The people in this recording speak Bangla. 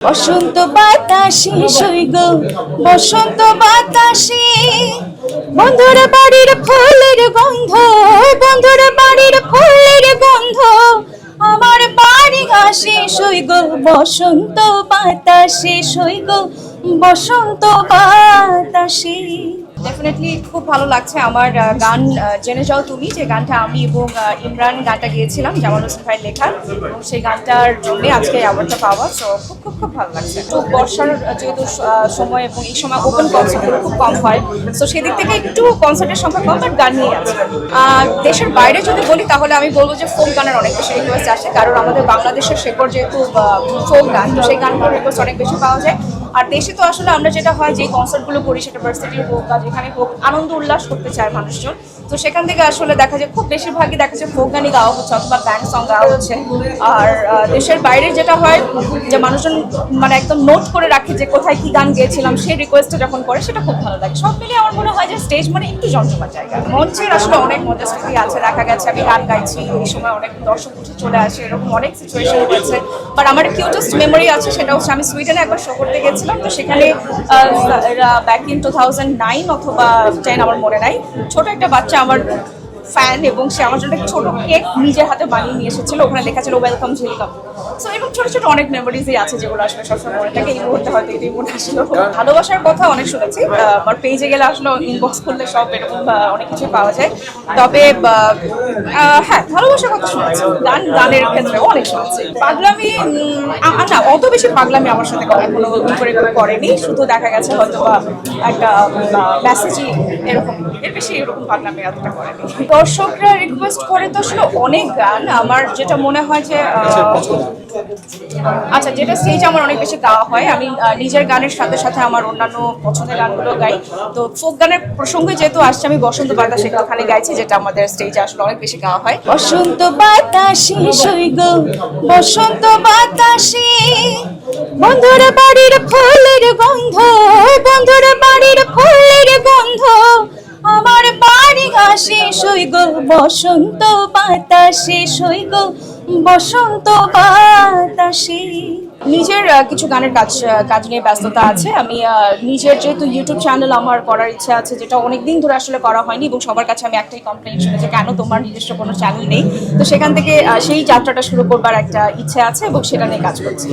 বসন্ত বাতাসে সইগ বসন্ত বাতাসে বন্ধুর বাড়ির ফুলের গন্ধ, বন্ধুর বাড়ির ফুলের গন্ধ আমার বাড়ি আসে সইগ বসন্ত বাতাসে সইগ বসন্ত বাতাসে। ডেফিনেটলি খুব ভালো লাগছে আমার গান জেনে যাও তুমি, যে গানটা আমি এবং ইমরান গানটা গিয়েছিলাম জামাল হোসেন ভাইয়ের লেখা, এবং সেই গানটার জন্য আজকে অ্যাওয়ার্ডটা পাওয়া। সো খুব খুব খুব ভালো লাগছে। তো বর্ষার যেহেতু সময় এবং এই সময় ওপেন কনসার্টগুলো খুব কম হয়, সো সেদিক থেকে একটু কনসার্টের সংখ্যা কম, বাট গান নিয়ে আছে। দেশের বাইরে যদি বলি তাহলে আমি বলবো যে ফোক গানের অনেক বেশি রিকোয়েস্ট আসে, কারণ আমাদের বাংলাদেশের শেকড় যেহেতু ফোক গান, তো সেই গানগুলোর রিকোয়েস্ট অনেক বেশি পাওয়া যায়। আর দেশে তো আসলে আমরা যেটা হয় যে কনসার্টগুলো করি সেটা ভার্সিটি হোক বা যেখানে হোক আনন্দ উল্লাস করতে চায় মানুষজন, তো সেখান থেকে আসলে দেখা যায় খুব বেশিরভাগই দেখা যায় ফোক গানই গাওয়া হচ্ছে অথবা ব্যান্ড সং গাওয়া হচ্ছে। আর দেশের বাইরে যেটা হয় যে মানুষজন মানে একদম নোট করে রাখে যে কোথায় কি গান গেয়েছিলাম, সেই রিকোয়েস্টটা যখন করে সেটা খুব ভালো লাগে। সব মিলিয়ে আমার মনে হয় যে স্টেজ মানে একটু জমজমাট জায়গা। মঞ্চের আসলে অনেক মজার স্মৃতি আছে, দেখা গেছে আমি গান গাইছি এই সময় অনেক দর্শক উঠে চলে আসে, এরকম অনেক সিচুয়েশন হয়েছে। বাট আমার কিউটেস্ট মেমোরি আছে, সেটা হচ্ছে আমি সুইডেনে একবার শো করতে গেছিলাম, তো সেখানে ব্যাক ইন 2009 অথবা 10 আমার মনে নাই, ছোট একটা বাচ্চা আমার ফ্যান এবং সে আমার জন্য ছোট কেক নিজের হাতে বানিয়ে নিয়ে এসেছিল, ওখানে লেখা ছিল ওয়েলকাম ঝিলকাম। সো এরকম ছোট ছোট অনেক মেমোরিজই আছে যেগুলো আসলে সবসময় মনে থাকে। এই মুহূর্তে হয়তো এটাই মনে আসলো। ভালোবাসার কথা অনেক শুনেছি, আমার পেজে গেলে আসলে ইনবক্স করলে সব এরকম অনেক কিছু পাওয়া যায়। তবে হ্যাঁ, ভালোবাসার কথা শুনেছি, গানের ক্ষেত্রে অনেক শুনেছি। পাগলামি না, অত বেশি পাগলামি আমার সাথে কোনো করে করেনি, শুধু দেখা গেছে হয়তো বা একটা মেসেজই এরকম, এর বেশি এরকম পাগলামি এতটা করেনি। দর্শকরা রিকোয়েস্ট করে তো আসলে অনেক গান, আমার যেটা মনে হয় যে আচ্ছা, যেটা স্টেজে আমার অনেক বেশি গাওয়া হয়, আমি নিজের গানের সাথে সাথে আমার অন্যান্য পছন্দের গানগুলো গাই। তো ফোক গানের প্রসঙ্গে যেহেতু আসছে, আমি বসন্ত বাতাসে ওখানে গাইছি, যেটা আমাদের স্টেজে আসলে অনেক বেশি গাওয়া হয়। বসন্ত বাতাসে সইগ বসন্ত বাতাসে বন্ধুর বাড়ির ফুলের গন্ধ, বন্ধুর বাড়ির ফুলের গন্ধ আমার বাড়ি আসে সইগ বসন্ত বাতাসে সইগ বসন্ত বাতাসে। নিজের কিছু গানের কাজ নিয়ে ব্যস্ততা আছে। আমি নিজের যেহেতু ইউটিউব চ্যানেল আমার করার ইচ্ছা আছে, যেটা অনেকদিন ধরে আসলে করা হয়নি, এবং সবার কাছে আমি একটাই কমপ্লেইন শুনে যে কেন তোমার নিজস্ব কোনো চ্যানেল নেই। তো সেখান থেকে সেই যাত্রাটা শুরু করবার একটা ইচ্ছে আছে এবং সেটা নিয়ে কাজ করছি।